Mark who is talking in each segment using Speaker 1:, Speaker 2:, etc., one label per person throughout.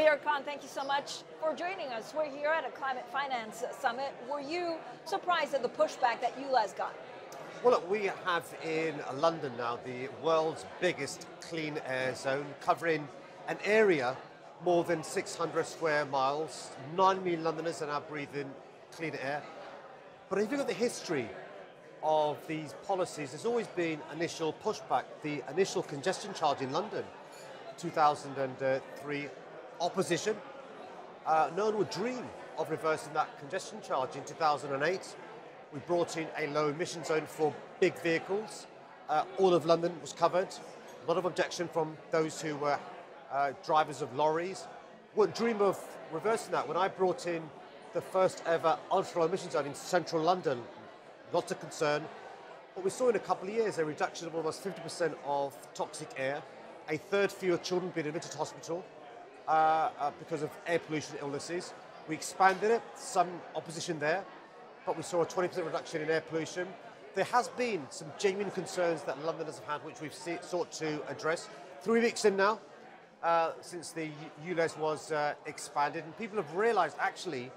Speaker 1: Mayor Khan, thank you so much for joining us. We're here at a climate finance summit. Were you surprised at the pushback that ULEZ got?
Speaker 2: Well, look, we have in London now the world's biggest clean air zone, covering an area more than 600 square miles. 9 million Londoners are now breathing clean air. But if you look at the history of these policies, there's always been initial pushback. The initial congestion charge in London, 2003, opposition. No one would dream of reversing that congestion charge. In 2008, we brought in a low emission zone for big vehicles. All of London was covered. A lot of objection from those who were drivers of lorries. Wouldn't dream of reversing that. When I brought in the first ever ultra low emission zone in central London, lots of concern. What we saw in a couple of years, a reduction of almost 50% of toxic air, a third fewer children being admitted to hospital because of air pollution illnesses. We expanded it, some opposition there, but we saw a 20% reduction in air pollution. There has been some genuine concerns that Londoners have had, which we've sought to address. 3 weeks in now, since the ULEZ was expanded, and people have realised actually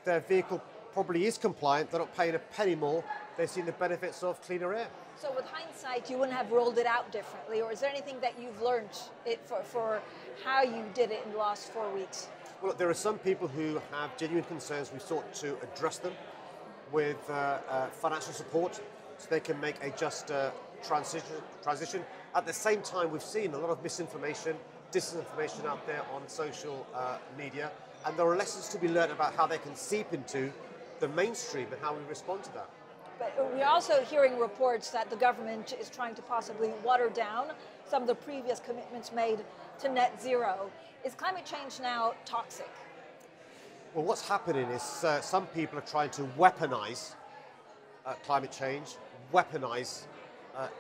Speaker 2: their vehicle probably is compliant, they're not paying a penny more, they've seen the benefits of cleaner air.
Speaker 1: So with hindsight, you wouldn't have rolled it out differently, or is there anything that you've learned for how you did it in the last 4 weeks?
Speaker 2: Well, there are some people who have genuine concerns. We've sought to address them with financial support so they can make a just transition. At the same time, we've seen a lot of misinformation, disinformation out there on social media, and there are lessons to be learned about how they can seep into the mainstream and how we respond to that.
Speaker 1: But we're also hearing reports that the government is trying to possibly water down some of the previous commitments made to net zero. Is climate change now toxic?
Speaker 2: Well, what's happening is some people are trying to weaponize climate change, weaponize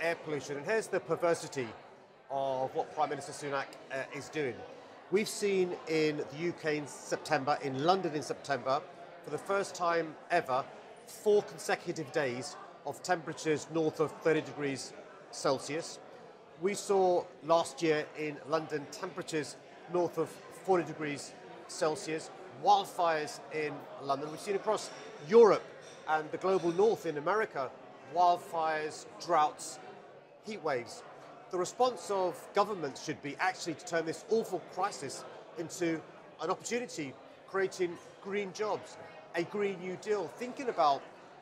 Speaker 2: air pollution. And here's the perversity of what Prime Minister Sunak is doing. We've seen in the UK in September, in London in September, for the first time ever, 4 consecutive days of temperatures north of 30 degrees Celsius. We saw last year in London temperatures north of 40 degrees Celsius, wildfires in London. We've seen across Europe and the global north in America, wildfires, droughts, heat waves. The response of governments should be actually to turn this awful crisis into an opportunity, creating green jobs, a Green New Deal, thinking about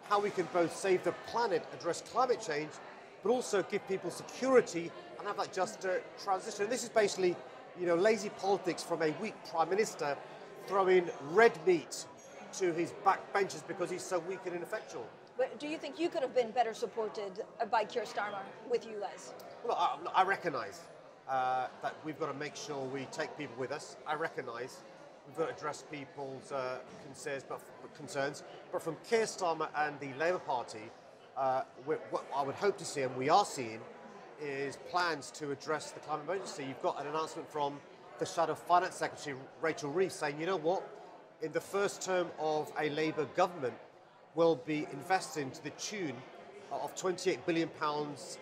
Speaker 2: how we can both save the planet, address climate change, but also give people security and have that just transition. And this is basically, lazy politics from a weak Prime Minister throwing red meat to his backbenchers because he's so weak and ineffectual.
Speaker 1: But do you think you could have been better supported by Keir Starmer with ULEZ?
Speaker 2: Well, I recognise that we've got to make sure we take people with us. I recognise we've got to address people's concerns. But from Keir Starmer and the Labour Party, what I would hope to see, and we are seeing, is plans to address the climate emergency. You've got an announcement from the Shadow Finance Secretary, Rachel Reeves, saying, you know what, in the first term of a Labour government, we'll be investing to the tune of £28 billion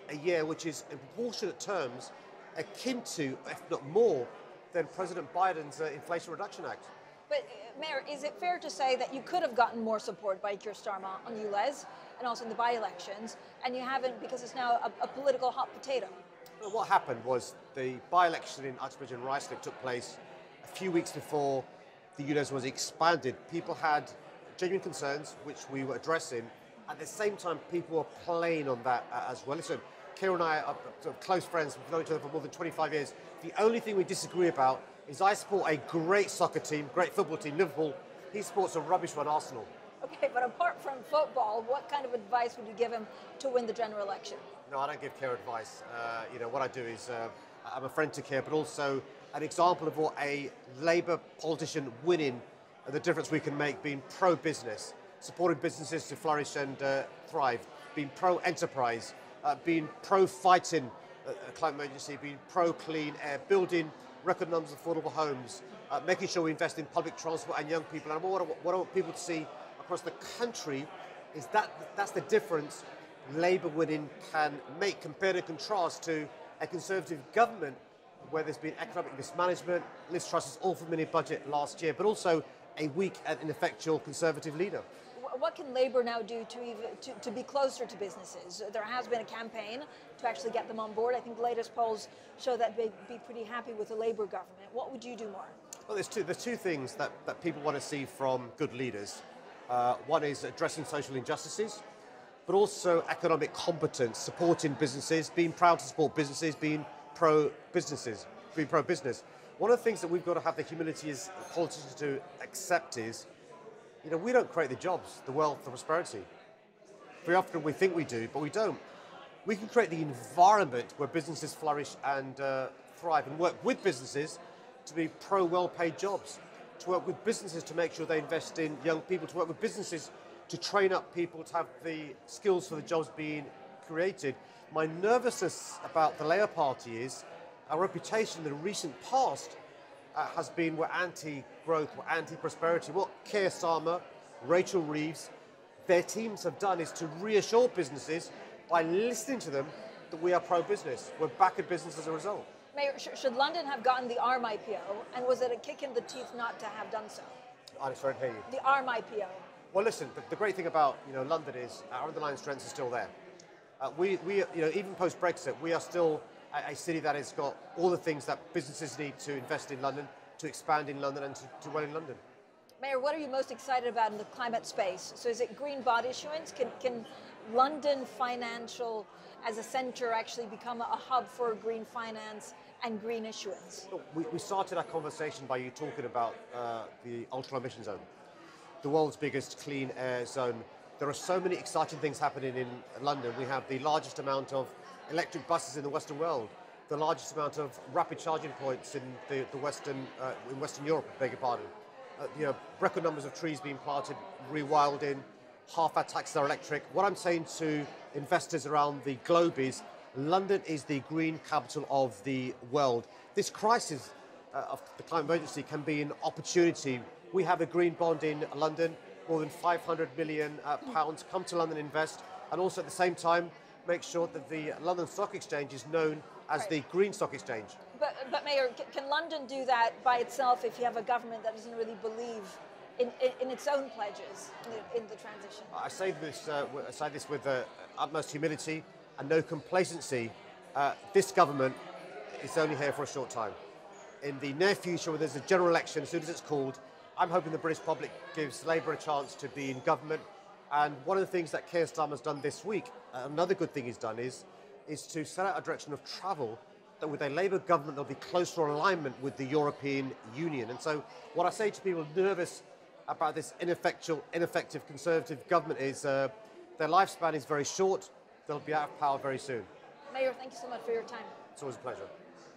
Speaker 2: a year, which is in proportionate terms akin to, if not more, than President Biden's Inflation Reduction Act.
Speaker 1: But Mayor, is it fair to say that you could have gotten more support by Keir Starmer on ULEZ and also in the by-elections, and you haven't because it's now a political hot potato?
Speaker 2: Well, what happened was the by-election in Uxbridge and Ruislip took place a few weeks before the ULEZ was expanded. People had genuine concerns, which we were addressing. At the same time, people were playing on that as well. Listen, Keir and I are close friends. We've known each other for more than 25 years. The only thing we disagree about is I support a great soccer team, great football team, Liverpool. He supports a rubbish one, Arsenal.
Speaker 1: Okay, but apart from football, what kind of advice would you give him to win the general election?
Speaker 2: No, I don't give Keir advice. What I do is I'm a friend to Keir, but also an example of what a Labour politician winning, the difference we can make, being pro-business, supporting businesses to flourish and thrive, being pro-enterprise, being pro-fighting climate emergency, being pro-clean air, building record numbers of affordable homes, making sure we invest in public transport and young people. And what I want people to see across the country is that's the difference Labour winning can make, compared and contrast to a Conservative government where there's been economic mismanagement. Liz Truss's awful mini budget last year, but also a weak and ineffectual Conservative leader.
Speaker 1: What can Labour now do to be closer to businesses? There has been a campaign to actually get them on board. I think the latest polls show that they'd be pretty happy with the Labour government. What would you do more?
Speaker 2: Well, there's two things that people want to see from good leaders. One is addressing social injustices, but also economic competence, supporting businesses, being proud to support businesses, being pro-business. One of the things that we've got to have the humility as politicians to accept is, we don't create the jobs, the wealth, the prosperity. Very often we think we do, but we don't. We can create the environment where businesses flourish and thrive, and work with businesses to be well-paid jobs, to work with businesses to make sure they invest in young people, to work with businesses to train up people to have the skills for the jobs being created. My nervousness about the Labour Party is our reputation in the recent past has been we're anti-growth, we're anti-prosperity. What Keir Starmer, Rachel Reeves, their teams have done is to reassure businesses by listening to them that we are pro-business. We're back at business as a result.
Speaker 1: Mayor, should London have gotten the ARM IPO, and was it a kick in the teeth not to have done so?
Speaker 2: I'm sorry to hear you.
Speaker 1: The ARM IPO.
Speaker 2: Well, listen, the great thing about London is our underlying strengths are still there. We even post-Brexit, we are still a city that has got all the things that businesses need to invest in London, to expand in London, and to run in London.
Speaker 1: Mayor, what are you most excited about in the climate space? So is it green bond issuance? Can London financial as a centre actually become a hub for green finance and green issuance?
Speaker 2: We started our conversation by you talking about the ultra-emission zone, the world's biggest clean air zone. There are so many exciting things happening in London. We have the largest amount of electric buses in the Western world, the largest amount of rapid charging points in in Western Europe, I beg your pardon. Record numbers of trees being planted, rewilding, half our taxis are electric. What I'm saying to investors around the globe is London is the green capital of the world. This crisis of the climate emergency can be an opportunity. We have a green bond in London, more than £500 million come to London invest, and also at the same time make sure that the London Stock Exchange is known as the Green Stock Exchange.
Speaker 1: But Mayor, can London do that by itself if you have a government that doesn't really believe in its own pledges in the transition?
Speaker 2: I say this with utmost humility and no complacency. This government is only here for a short time. In the near future, when there's a general election, as soon as it's called, I'm hoping the British public gives Labour a chance to be in government. And one of the things that Keir Starmer has done this week, another good thing he's done is to set out a direction of travel that with a Labour government there'll be closer alignment with the European Union. And so what I say to people nervous about this ineffective Conservative government is their lifespan is very short. They'll be out of power very soon.
Speaker 1: Mayor, thank you so much for your time.
Speaker 2: It's always a pleasure.